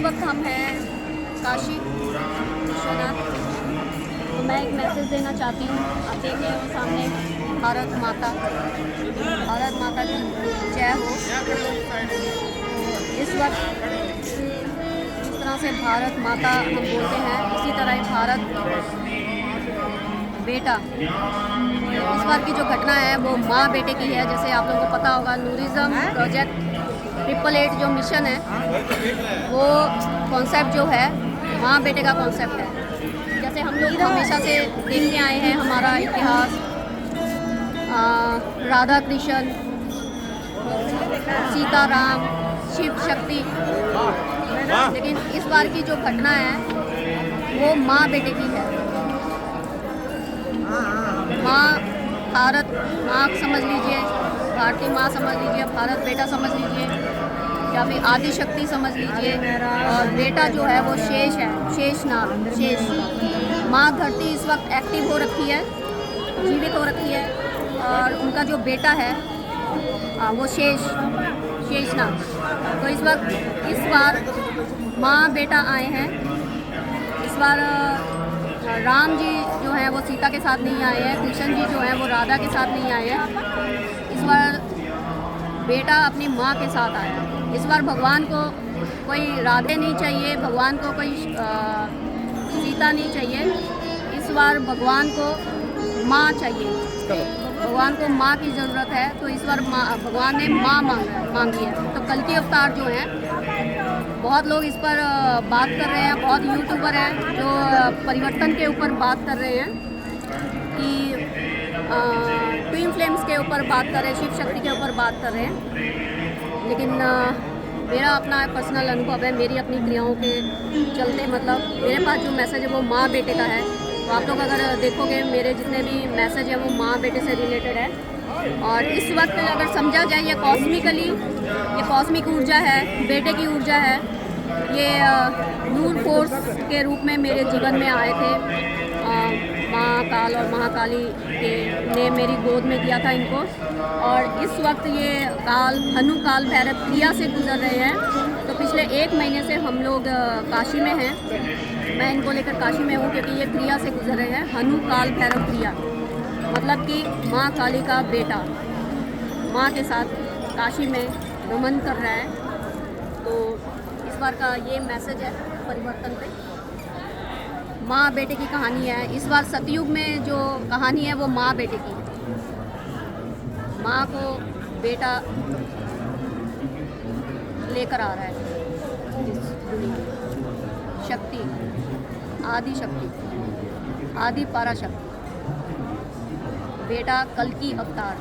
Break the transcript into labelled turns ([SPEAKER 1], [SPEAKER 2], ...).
[SPEAKER 1] वक्त हम हैं काशी विश्वनाथ। तो मैं एक मैसेज देना चाहती हूँ। आप देख रहे हो सामने भारत माता की जय हो। इस वक्त जिस तरह से भारत माता हम बोलते हैं, इसी तरह ही भारत बेटा। इस बार की जो घटना है वो माँ बेटे की है। जैसे आप लोगों को पता होगा, नूरिज्म प्रोजेक्ट 888 जो मिशन है, वो कॉन्सेप्ट जो है माँ बेटे का कॉन्सेप्ट है। जैसे हम लोग हमेशा से देखते आए हैं हमारा इतिहास, राधा कृष्ण, सीता राम, शिव शक्ति। लेकिन इस बार की जो घटना है वो माँ बेटे की है। माँ भारत माँ समझ लीजिए, भारतीय माँ समझ लीजिए, भारत बेटा समझ लीजिए, या फिर आदि शक्ति समझ लीजिए। और बेटा जो है वो शेष है, शेषनाग, शेष। माँ धरती इस वक्त एक्टिव हो रखी है, जीवित हो रखी है, और उनका जो बेटा है वो शेषनाग। तो इस बार माँ बेटा आए हैं। इस बार राम जी जो हैं वो सीता के साथ नहीं आए हैं, कृष्ण जी जो हैं वो राधा के साथ नहीं आए हैं। इस बार बेटा अपनी माँ के साथ आया। इस बार भगवान को कोई राधे नहीं चाहिए, भगवान को कोई सीता नहीं चाहिए। इस बार भगवान को माँ चाहिए, भगवान को माँ की ज़रूरत है। तो इस बार भगवान ने माँ मांगी है। तो कल की अवतार जो है, बहुत लोग इस पर बात कर रहे हैं, बहुत यूट्यूबर हैं जो परिवर्तन के ऊपर बात कर रहे हैं, कि ट्विन फ्लेम्स के ऊपर बात कर रहे हैं, शिव शक्ति के ऊपर बात कर रहे हैं। लेकिन मेरा अपना पर्सनल अनुभव है, मेरी अपनी क्रियाओं के चलते, मतलब मेरे पास जो मैसेज है वो माँ बेटे का है। तो आप लोग अगर देखोगे, मेरे जितने भी मैसेज हैं वो माँ बेटे से रिलेटेड है। और इस वक्त अगर समझा जाए, ये कॉस्मिकली, ये कॉस्मिक ऊर्जा है, बेटे की ऊर्जा है। ये नूर फोर्स के रूप में मेरे जीवन में आए थे। महाकाल और महाकाली ने मेरी गोद में दिया था इनको। और इस वक्त ये हनु काल भैरव क्रिया से गुजर रहे हैं। तो पिछले 1 महीने से हम लोग काशी में हैं। मैं इनको लेकर काशी में हूँ क्योंकि ये क्रिया से गुजर रहे हैं, हनु काल भैरव क्रिया। मतलब कि माँ काली का बेटा माँ के साथ काशी में रमन कर रहा है। तो इस बार का ये मैसेज है परिवर्तन पे। माँ बेटे की कहानी है। इस बार सतयुग में जो कहानी है वो माँ बेटे की। माँ को बेटा लेकर आ रहा है इस दुनिया में। शक्ति, आदि शक्ति, आदि पराशक्ति, बेटा कल की अवतार।